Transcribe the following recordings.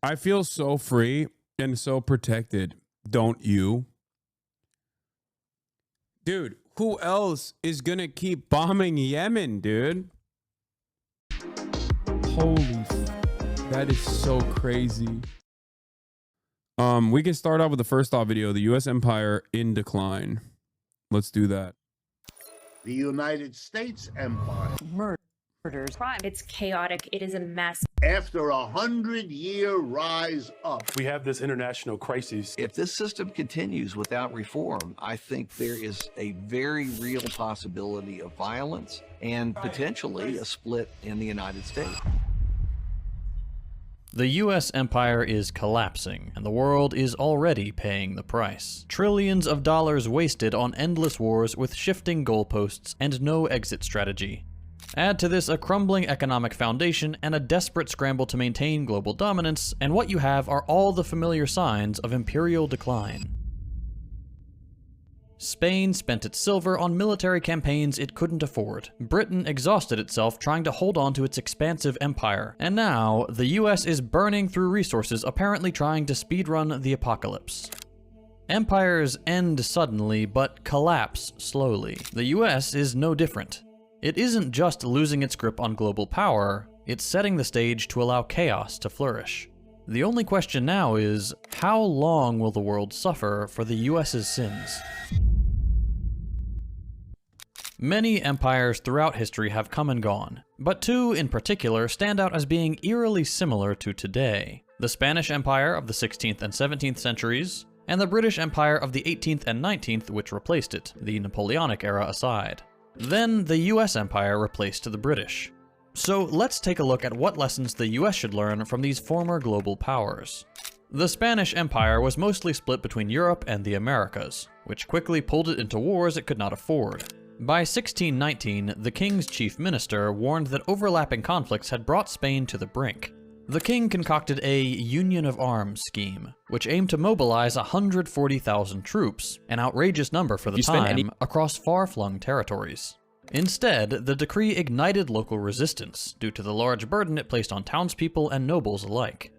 I feel so free and so protected. Don't you? Dude, who else is going to keep bombing Yemen, dude? That is so crazy. We can start off with the first thought video, the U.S. empire in decline. Let's do that. The United States empire. Murders. Crime. It's chaotic. It is a mess. After a 100-year rise up. We have this international crisis. If this system continues without reform, I think there is a very real possibility of violence and potentially a split in the United States. The US empire is collapsing, and the world is already paying the price. Trillions of dollars wasted on endless wars with shifting goalposts and no exit strategy. Add to this a crumbling economic foundation and a desperate scramble to maintain global dominance, and what you have are all the familiar signs of imperial decline. Spain spent its silver on military campaigns it couldn't afford. Britain exhausted itself trying to hold on to its expansive empire. And now, the US is burning through resources apparently trying to speedrun the apocalypse. Empires end suddenly, but collapse slowly. The US is no different. It isn't just losing its grip on global power, it's setting the stage to allow chaos to flourish. The only question now is, how long will the world suffer for the US's sins? Many empires throughout history have come and gone, but two in particular stand out as being eerily similar to today. The Spanish Empire of the 16th and 17th centuries, and the British Empire of the 18th and 19th which replaced it, the Napoleonic era aside. Then the US Empire replaced the British. So let's take a look at what lessons the US should learn from these former global powers. The Spanish Empire was mostly split between Europe and the Americas, which quickly pulled it into wars it could not afford. By 1619, the king's chief minister warned that overlapping conflicts had brought Spain to the brink. The king concocted a Union of Arms scheme, which aimed to mobilize 140,000 troops, an outrageous number for the time, across far-flung territories. Instead, the decree ignited local resistance, due to the large burden it placed on townspeople and nobles alike.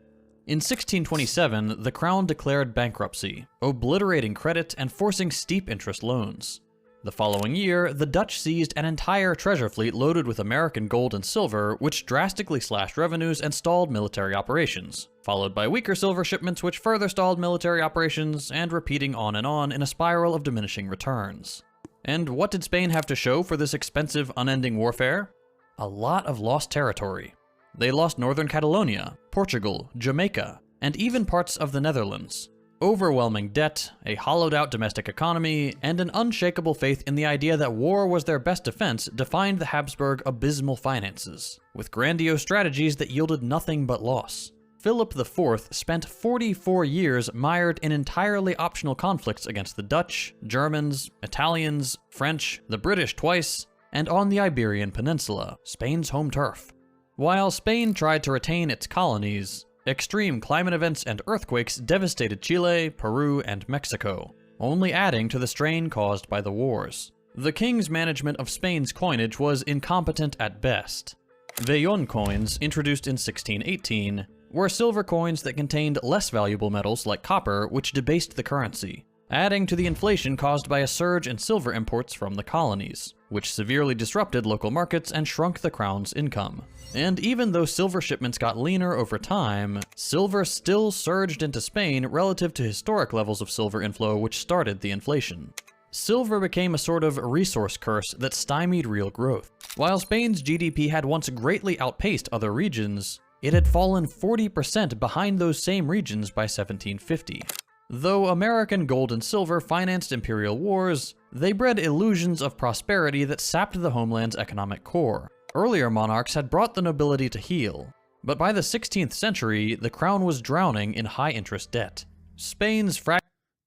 In 1627, the crown declared bankruptcy, obliterating credit and forcing steep interest loans. The following year, the Dutch seized an entire treasure fleet loaded with American gold and silver, which drastically slashed revenues and stalled military operations, followed by weaker silver shipments which further stalled military operations, and repeating on in a spiral of diminishing returns. And what did Spain have to show for this expensive, unending warfare? A lot of lost territory. They lost northern Catalonia, Portugal, Jamaica, and even parts of the Netherlands. Overwhelming debt, a hollowed-out domestic economy, and an unshakable faith in the idea that war was their best defense defined the Habsburg abysmal finances, with grandiose strategies that yielded nothing but loss. Philip IV spent 44 years mired in entirely optional conflicts against the Dutch, Germans, Italians, French, the British twice, and on the Iberian Peninsula, Spain's home turf. While Spain tried to retain its colonies, extreme climate events and earthquakes devastated Chile, Peru, and Mexico, only adding to the strain caused by the wars. The king's management of Spain's coinage was incompetent at best. Vellon coins, introduced in 1618, were silver coins that contained less valuable metals like copper, which debased the currency, adding to the inflation caused by a surge in silver imports from the colonies, which severely disrupted local markets and shrunk the crown's income. And even though silver shipments got leaner over time, silver still surged into Spain relative to historic levels of silver inflow which started the inflation. Silver became a sort of resource curse that stymied real growth. While Spain's GDP had once greatly outpaced other regions, it had fallen 40% behind those same regions by 1750. Though American gold and silver financed imperial wars, they bred illusions of prosperity that sapped the homeland's economic core. Earlier monarchs had brought the nobility to heel, but by the 16th century, the crown was drowning in high-interest debt. Spain's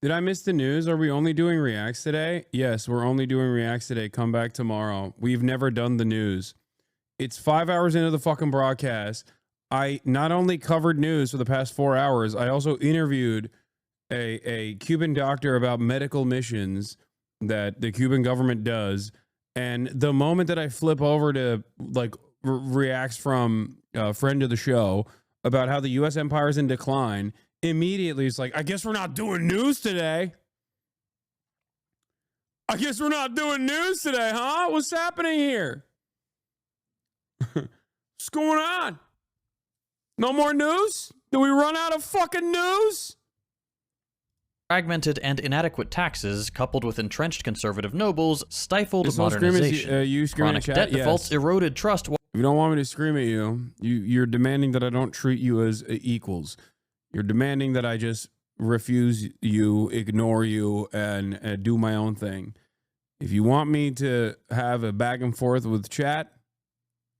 Did I miss the news? Are we only doing reacts today? Yes, we're only doing reacts today. Come back tomorrow. We've never done the news. It's 5 hours into the fucking broadcast. I not only covered news for the past 4 hours, I also interviewed a Cuban doctor about medical missions that the Cuban government does. And the moment that I flip over to like reacts from a friend of the show, about how the U.S. empire is in decline, immediately it's like, I guess we're not doing news today. I guess we're not doing news today, huh? What's happening here? What's going on? No more news? Did we run out of fucking news? Fragmented and inadequate taxes, coupled with entrenched conservative nobles, stifled This whole modernization. you scream Chronic in debt chat? defaults Yes. eroded trust. If you don't want me to scream at you, you're demanding that I don't treat you as equals. You're demanding that I just refuse you, ignore you, and do my own thing. If you want me to have a back and forth with chat,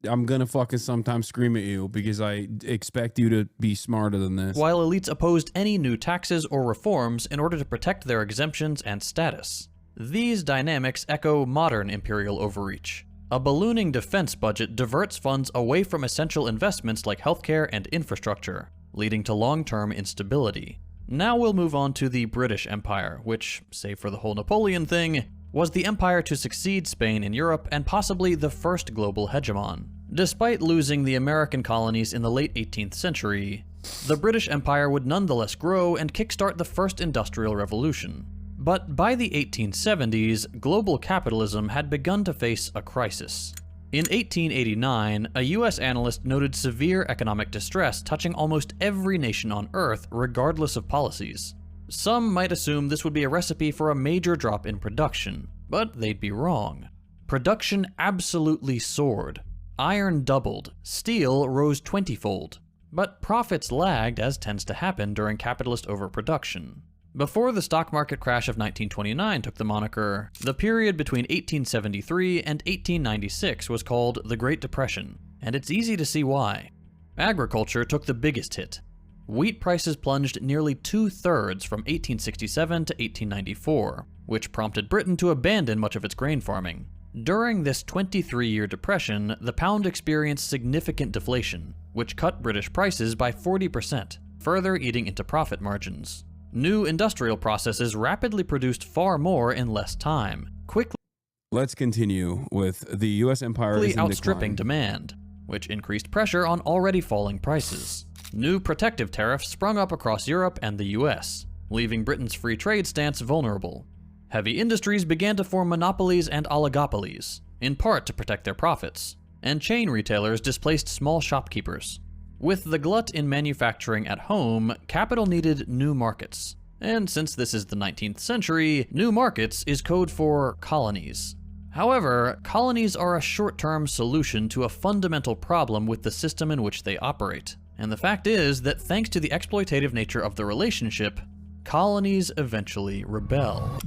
I'm gonna fucking sometimes scream at you because I expect you to be smarter than this. While elites opposed any new taxes or reforms in order to protect their exemptions and status. These dynamics echo modern imperial overreach. A ballooning defense budget diverts funds away from essential investments like healthcare and infrastructure, leading to long-term instability. Now we'll move on to the British Empire, which, save for the whole Napoleon thing, was the empire to succeed Spain in Europe and possibly the first global hegemon. Despite losing the American colonies in the late 18th century, the British Empire would nonetheless grow and kickstart the first industrial revolution. But by the 1870s, global capitalism had begun to face a crisis. In 1889, a US analyst noted severe economic distress touching almost every nation on Earth, regardless of policies. Some might assume this would be a recipe for a major drop in production, but they'd be wrong. Production absolutely soared. Iron doubled, steel rose 20-fold, but profits lagged, as tends to happen during capitalist overproduction. Before the stock market crash of 1929 took the moniker, the period between 1873 and 1896 was called the Great Depression, and it's easy to see why. Agriculture took the biggest hit. Wheat prices plunged nearly 2/3 from 1867 to 1894, which prompted Britain to abandon much of its grain farming. During this 23-year depression, the pound experienced significant deflation, which cut British prices by 40%, further eating into profit margins. New industrial processes rapidly produced far more in less time, quickly Let's continue with the U.S. empire is in outstripping decline. demand, which increased pressure on already falling prices. New protective tariffs sprung up across Europe and the US, leaving Britain's free trade stance vulnerable. Heavy industries began to form monopolies and oligopolies, in part to protect their profits, and chain retailers displaced small shopkeepers. With the glut in manufacturing at home, capital needed new markets. And since this is the 19th century, new markets is code for colonies. However, colonies are a short-term solution to a fundamental problem with the system in which they operate. And the fact is that thanks to the exploitative nature of the relationship, colonies eventually rebel.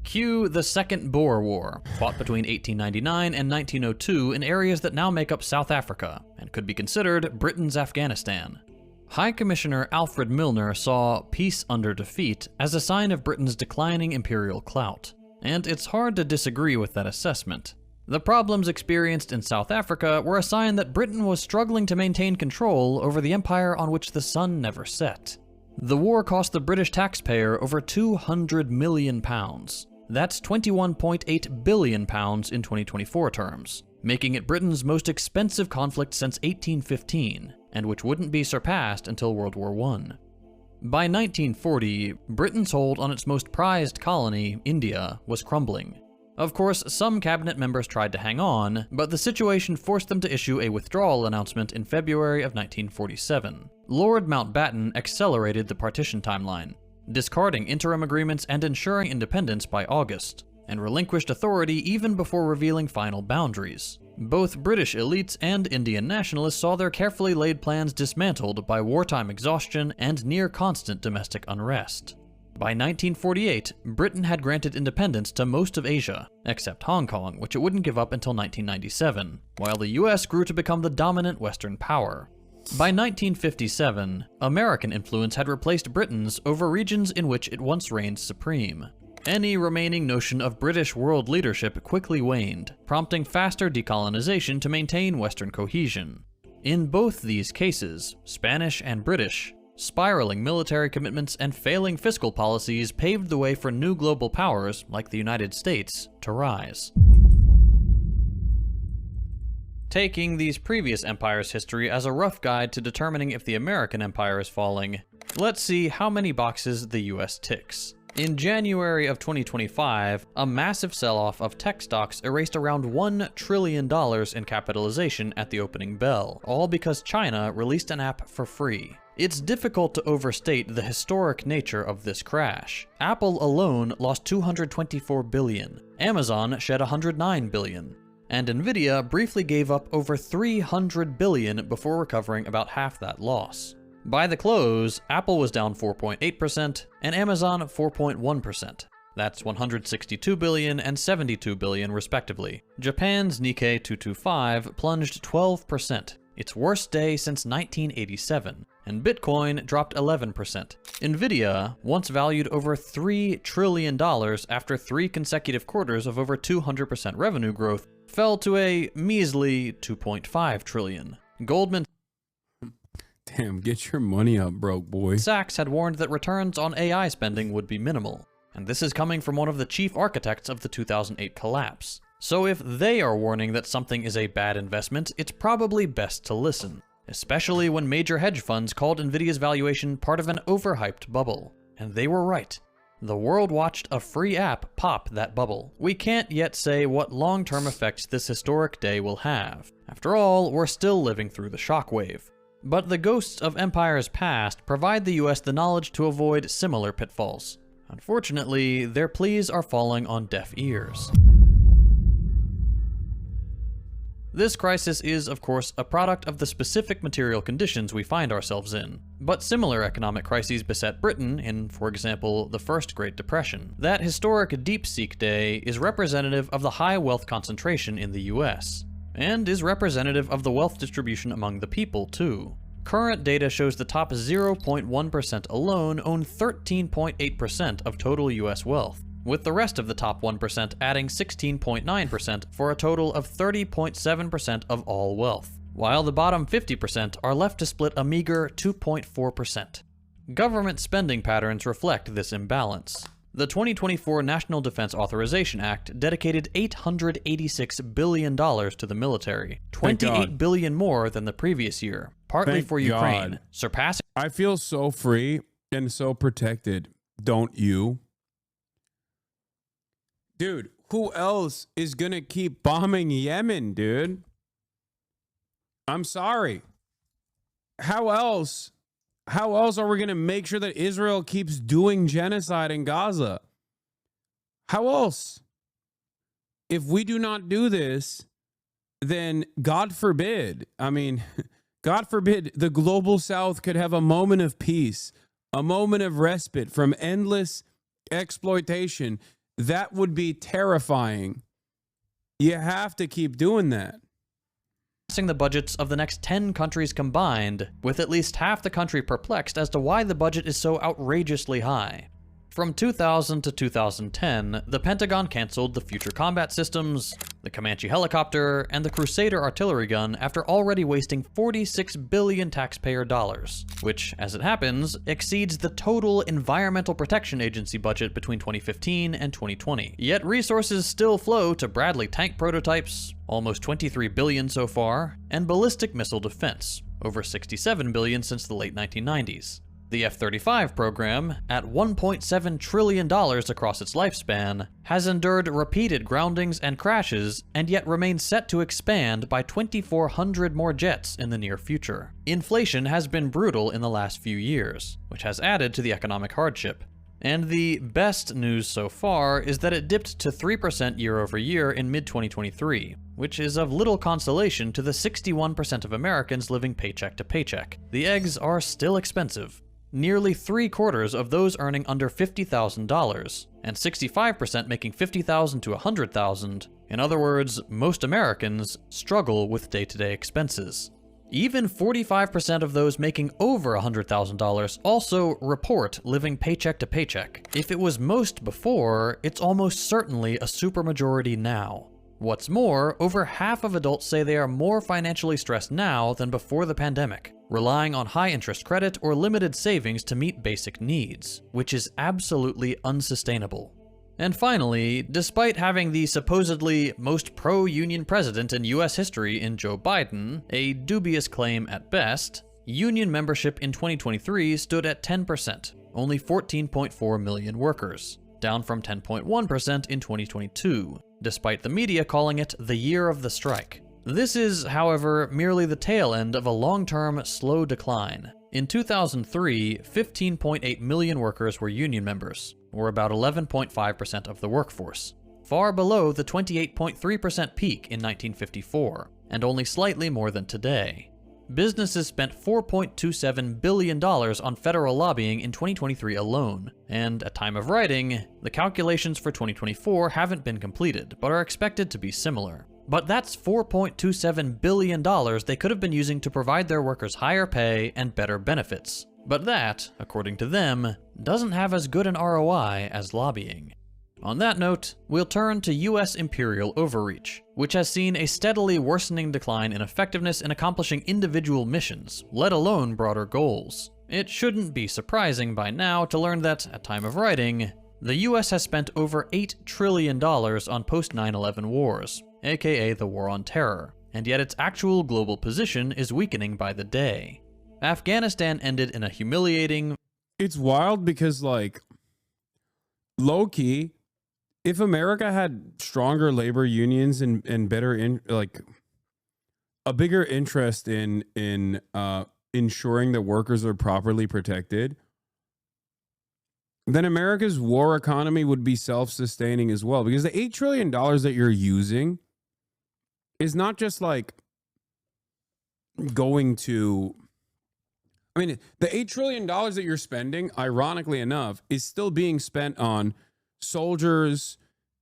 Cue the Second Boer War, fought between 1899 and 1902 in areas that now make up South Africa, and could be considered Britain's Afghanistan. High Commissioner Alfred Milner saw peace under defeat as a sign of Britain's declining imperial clout, and it's hard to disagree with that assessment. The problems experienced in South Africa were a sign that Britain was struggling to maintain control over the empire on which the sun never set. The war cost the British taxpayer over £200 million. That's £21.8 billion in 2024 terms, making it Britain's most expensive conflict since 1815, and which wouldn't be surpassed until World War I. By 1940, Britain's hold on its most prized colony, India, was crumbling. Of course, some cabinet members tried to hang on, but the situation forced them to issue a withdrawal announcement in February of 1947. Lord Mountbatten accelerated the partition timeline, discarding interim agreements and ensuring independence by August, and relinquished authority even before revealing final boundaries. Both British elites and Indian nationalists saw their carefully laid plans dismantled by wartime exhaustion and near-constant domestic unrest. By 1948, Britain had granted independence to most of Asia, except Hong Kong, which it wouldn't give up until 1997, while the US grew to become the dominant Western power. By 1957, American influence had replaced Britain's over regions in which it once reigned supreme. Any remaining notion of British world leadership quickly waned, prompting faster decolonization to maintain Western cohesion. In both these cases, Spanish and British, spiraling military commitments and failing fiscal policies paved the way for new global powers, like the United States, to rise. Taking these previous empires' history as a rough guide to determining if the American empire is falling, let's see how many boxes the US ticks. In January of 2025, a massive sell-off of tech stocks erased around $1 trillion in capitalization at the opening bell, all because China released an app for free. It's difficult to overstate the historic nature of this crash. Apple alone lost $224 billion, Amazon shed $109 billion, and Nvidia briefly gave up over $300 billion before recovering about half that loss. By the close, Apple was down 4.8% and Amazon 4.1%. That's $162 billion and $72 billion respectively. Japan's Nikkei 225 plunged 12%, its worst day since 1987, and Bitcoin dropped 11%. Nvidia, once valued over $3 trillion after 3 consecutive quarters of over 200% revenue growth, fell to a measly $2.5 trillion. Goldman Damn, get your money up, broke boy. Sachs had warned that returns on AI spending would be minimal, and this is coming from one of the chief architects of the 2008 collapse. So if they are warning that something is a bad investment, it's probably best to listen, especially when major hedge funds called Nvidia's valuation part of an overhyped bubble. And they were right. The world watched a free app pop that bubble. We can't yet say what long-term effects this historic day will have. After all, we're still living through the shockwave. But the ghosts of empires past provide the US the knowledge to avoid similar pitfalls. Unfortunately, their pleas are falling on deaf ears. This crisis is, of course, a product of the specific material conditions we find ourselves in. But similar economic crises beset Britain in, for example, the First Great Depression. That historic DeepSeek day is representative of the high wealth concentration in the US, and is representative of the wealth distribution among the people, too. Current data shows the top 0.1% alone own 13.8% of total US wealth, with the rest of the top 1% adding 16.9% for a total of 30.7% of all wealth, while the bottom 50% are left to split a meager 2.4%. Government spending patterns reflect this imbalance. The 2024 National Defense Authorization Act dedicated $886 billion to the military, $28 billion more than the previous year, partly for Ukraine, surpassing... I feel so free and so protected, don't you? Dude, who else is gonna keep bombing Yemen, dude? I'm sorry. How else are we gonna make sure that Israel keeps doing genocide in Gaza? How else? If we do not do this, then God forbid, God forbid the global South could have a moment of peace, a moment of respite from endless exploitation. That would be terrifying. You have to keep doing that. The budgets of the next 10 countries combined, with at least half the country perplexed as to why the budget is so outrageously high. From 2000 to 2010, the Pentagon canceled the Future Combat Systems, the Comanche helicopter, and the Crusader artillery gun after already wasting $46 billion taxpayer dollars, which, as it happens, exceeds the total Environmental Protection Agency budget between 2015 and 2020. Yet resources still flow to Bradley tank prototypes, almost $23 billion so far, and ballistic missile defense, over $67 billion since the late 1990s. The F-35 program, at $1.7 trillion across its lifespan, has endured repeated groundings and crashes, and yet remains set to expand by 2,400 more jets in the near future. Inflation has been brutal in the last few years, which has added to the economic hardship. And the best news so far is that it dipped to 3% year over year in mid-2023, which is of little consolation to the 61% of Americans living paycheck to paycheck. The eggs are still expensive. Nearly 3/4 of those earning under $50,000, and 65% making $50,000 to $100,000. In other words, most Americans struggle with day-to-day expenses. Even 45% of those making over $100,000 also report living paycheck to paycheck. If it was most before, it's almost certainly a supermajority now. What's more, over half of adults say they are more financially stressed now than before the pandemic, relying on high-interest credit or limited savings to meet basic needs, which is absolutely unsustainable. And finally, despite having the supposedly most pro-union president in US history in Joe Biden, a dubious claim at best, union membership in 2023 stood at 10%, only 14.4 million workers, down from 10.1% in 2022, despite the media calling it the year of the strike. This is, however, merely the tail end of a long-term, slow decline. In 2003, 15.8 million workers were union members, or about 11.5% of the workforce, far below the 28.3% peak in 1954, and only slightly more than today. Businesses spent $4.27 billion on federal lobbying in 2023 alone, and at time of writing, the calculations for 2024 haven't been completed, but are expected to be similar. But that's $4.27 billion they could have been using to provide their workers higher pay and better benefits. But that, according to them, doesn't have as good an ROI as lobbying. On that note, we'll turn to US imperial overreach, which has seen a steadily worsening decline in effectiveness in accomplishing individual missions, let alone broader goals. It shouldn't be surprising by now to learn that, at time of writing, the US has spent over $8 trillion on post-9/11 wars, aka the War on Terror, and yet its actual global position is weakening by the day. Afghanistan ended in a humiliating... It's wild because, like, low-key, if America had stronger labor unions and better, a bigger interest in ensuring that workers are properly protected, then America's war economy would be self-sustaining as well. Because the $8 trillion that you're using is not just like going to, I mean, the $8 trillion that you're spending, ironically enough, is still being spent on soldiers,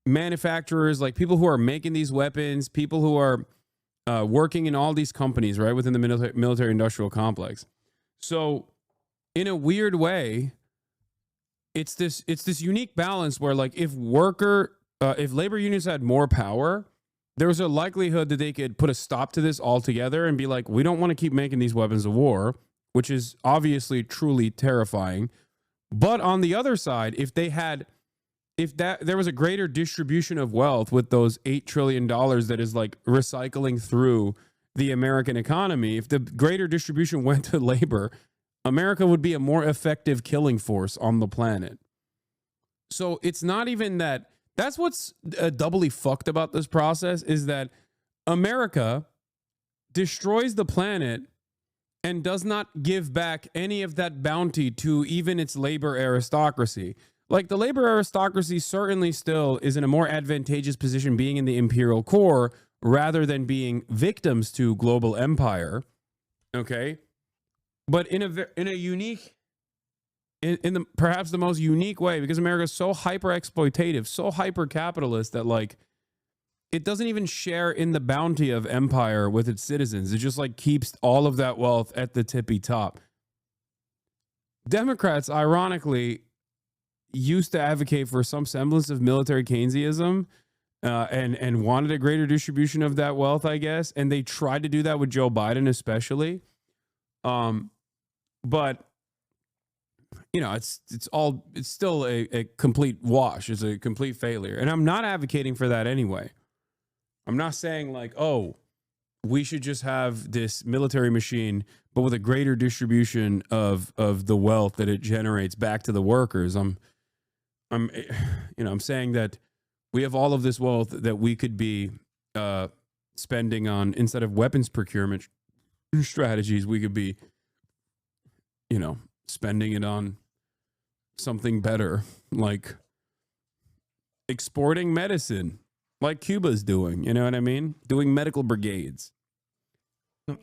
manufacturers, like people who are making these weapons, people who are working in all these companies, right, within the military industrial complex. So in a weird way, it's this unique balance where, like, if labor unions had more power, there was a likelihood that they could put a stop to this altogether and be like, we don't want to keep making these weapons of war, which is obviously truly terrifying. But on the other side, if there was a greater distribution of wealth with those $8 trillion that is like recycling through the American economy, if the greater distribution went to labor, America would be a more effective killing force on the planet. So it's not even that. That's what's doubly fucked about this process, is that America destroys the planet and does not give back any of that bounty to even its labor aristocracy. Like, the labor aristocracy certainly still is in a more advantageous position being in the imperial core rather than being victims to global empire. Okay? But in a unique, in the perhaps the most unique way, because America is so hyper exploitative, so hyper capitalist that, like, it doesn't even share in the bounty of empire with its citizens. It just, like, keeps all of that wealth at the tippy top. Democrats, ironically, used to advocate for some semblance of military Keynesianism and wanted a greater distribution of that wealth, I guess. And they tried to do that with Joe Biden, especially. But you know, it's still a complete wash. It's a complete failure. And I'm not advocating for that anyway. I'm not saying, like, oh, we should just have this military machine, but with a greater distribution of the wealth that it generates back to the workers. I'm saying that we have all of this wealth that we could be spending on, instead of weapons procurement strategies, we could be, spending it on something better, like exporting medicine, like Cuba's doing, you know what I mean? Doing medical brigades.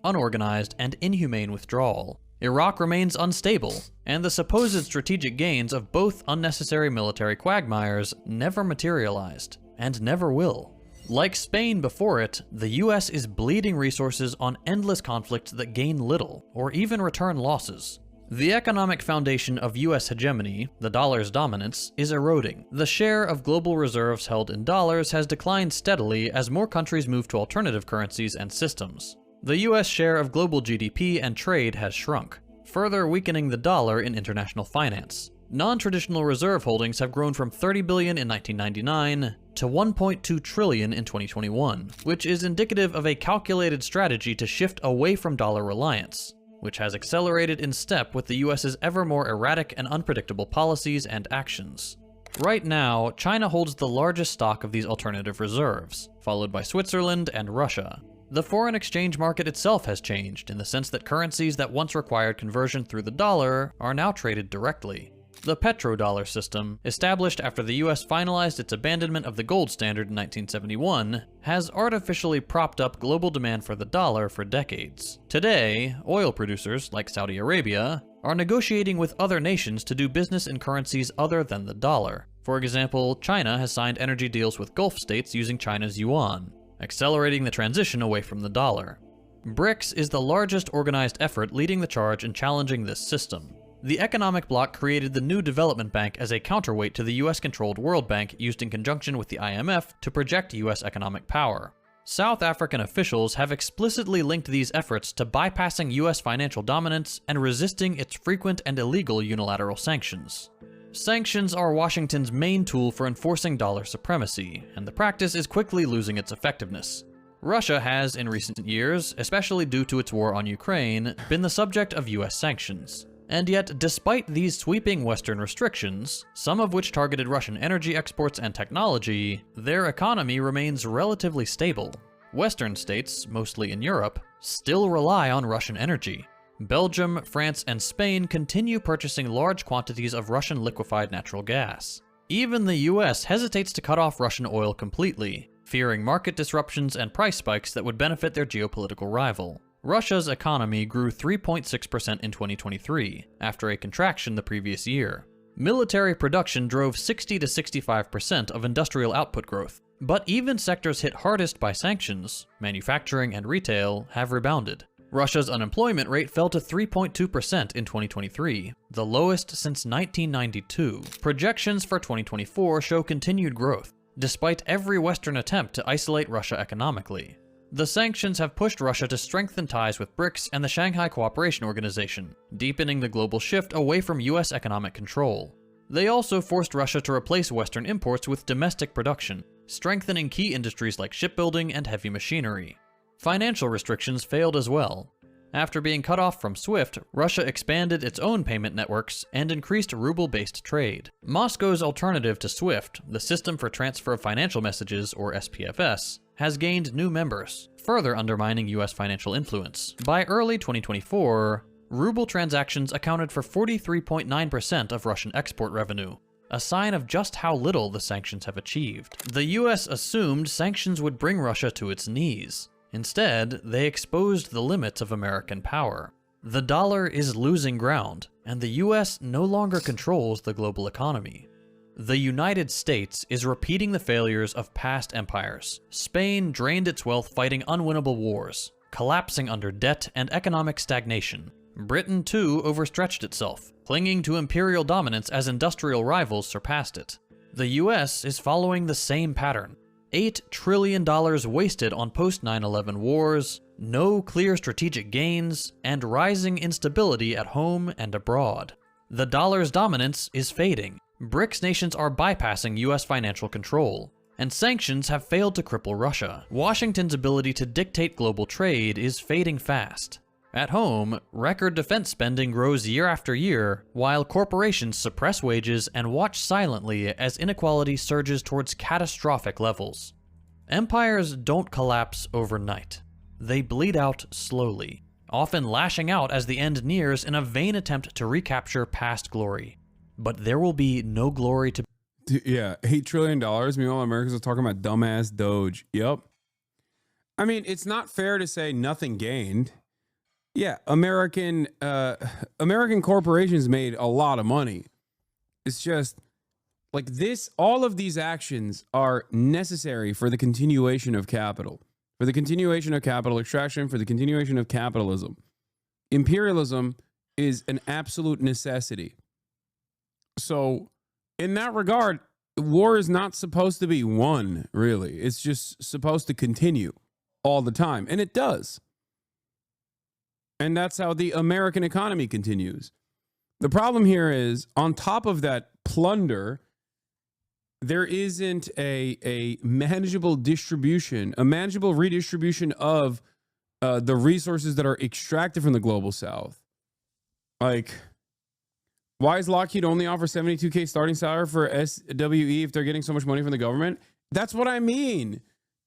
Unorganized and inhumane withdrawal. Iraq remains unstable, and the supposed strategic gains of both unnecessary military quagmires never materialized, and never will. Like Spain before it, the US is bleeding resources on endless conflicts that gain little, or even return losses. The economic foundation of US hegemony, the dollar's dominance, is eroding. The share of global reserves held in dollars has declined steadily as more countries move to alternative currencies and systems. The US share of global GDP and trade has shrunk, further weakening the dollar in international finance. Non-traditional reserve holdings have grown from 30 billion in 1999 to 1.2 trillion in 2021, which is indicative of a calculated strategy to shift away from dollar reliance, which has accelerated in step with the US's ever more erratic and unpredictable policies and actions. Right now, China holds the largest stock of these alternative reserves, followed by Switzerland and Russia. The foreign exchange market itself has changed in the sense that currencies that once required conversion through the dollar are now traded directly. The petrodollar system, established after the US finalized its abandonment of the gold standard in 1971, has artificially propped up global demand for the dollar for decades. Today, oil producers, like Saudi Arabia, are negotiating with other nations to do business in currencies other than the dollar. For example, China has signed energy deals with Gulf states using China's yuan, accelerating the transition away from the dollar. BRICS is the largest organized effort leading the charge in challenging this system. The economic bloc created the New Development Bank as a counterweight to the US-controlled World Bank used in conjunction with the IMF to project US economic power. South African officials have explicitly linked these efforts to bypassing US financial dominance and resisting its frequent and illegal unilateral sanctions. Sanctions are Washington's main tool for enforcing dollar supremacy, and the practice is quickly losing its effectiveness. Russia has, in recent years, especially due to its war on Ukraine, been the subject of US sanctions. And yet, despite these sweeping Western restrictions, some of which targeted Russian energy exports and technology, their economy remains relatively stable. Western states, mostly in Europe, still rely on Russian energy. Belgium, France, and Spain continue purchasing large quantities of Russian liquefied natural gas. Even the US hesitates to cut off Russian oil completely, fearing market disruptions and price spikes that would benefit their geopolitical rival. Russia's economy grew 3.6% in 2023, after a contraction the previous year. Military production drove 60 to 65% of industrial output growth, but even sectors hit hardest by sanctions, manufacturing and retail, have rebounded. Russia's unemployment rate fell to 3.2% in 2023, the lowest since 1992. Projections for 2024 show continued growth, despite every Western attempt to isolate Russia economically. The sanctions have pushed Russia to strengthen ties with BRICS and the Shanghai Cooperation Organization, deepening the global shift away from US economic control. They also forced Russia to replace Western imports with domestic production, strengthening key industries like shipbuilding and heavy machinery. Financial restrictions failed as well. After being cut off from SWIFT, Russia expanded its own payment networks and increased ruble-based trade. Moscow's alternative to SWIFT, the System for Transfer of Financial Messages, or SPFS, has gained new members, further undermining US financial influence. By early 2024, ruble transactions accounted for 43.9% of Russian export revenue, a sign of just how little the sanctions have achieved. The US assumed sanctions would bring Russia to its knees. Instead, they exposed the limits of American power. The dollar is losing ground, and the US no longer controls the global economy. The United States is repeating the failures of past empires. Spain drained its wealth fighting unwinnable wars, collapsing under debt and economic stagnation. Britain, too, overstretched itself, clinging to imperial dominance as industrial rivals surpassed it. The US is following the same pattern. $8 trillion wasted on post-9/11 wars, no clear strategic gains, and rising instability at home and abroad. The dollar's dominance is fading. BRICS nations are bypassing US financial control, and sanctions have failed to cripple Russia. Washington's ability to dictate global trade is fading fast. At home, record defense spending grows year after year, while corporations suppress wages and watch silently as inequality surges towards catastrophic levels. Empires don't collapse overnight. They bleed out slowly, often lashing out as the end nears in a vain attempt to recapture past glory. But there will be no glory to... Yeah, $8 trillion. Meanwhile, Americans are talking about dumbass Doge. Yep. I mean, it's not fair to say nothing gained. Yeah, American corporations made a lot of money. It's just like this, all of these actions are necessary for the continuation of capital, for the continuation of capital extraction, for the continuation of capitalism. Imperialism is an absolute necessity. So in that regard, war is not supposed to be won, really. It's just supposed to continue all the time. And it does. And that's how the American economy continues. The problem here is, on top of that plunder, there isn't a manageable distribution, a manageable redistribution of the resources that are extracted from the global south. Like, why is Lockheed only offer $72K starting salary for SWE if they're getting so much money from the government? That's what I mean.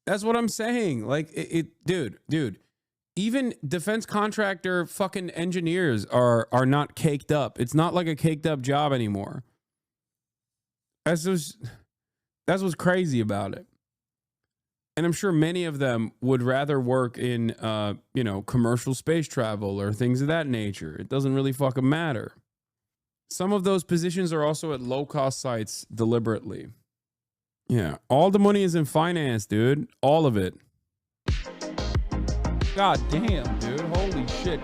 That's what I'm saying. Like, dude, even defense contractor fucking engineers are not caked up. It's not like a caked up job anymore. That's what's crazy about it. And I'm sure many of them would rather work in, commercial space travel or things of that nature. It doesn't really fucking matter. Some of those positions are also at low-cost sites deliberately. Yeah, all the money is in finance, dude. All of it. God damn, dude. Holy shit.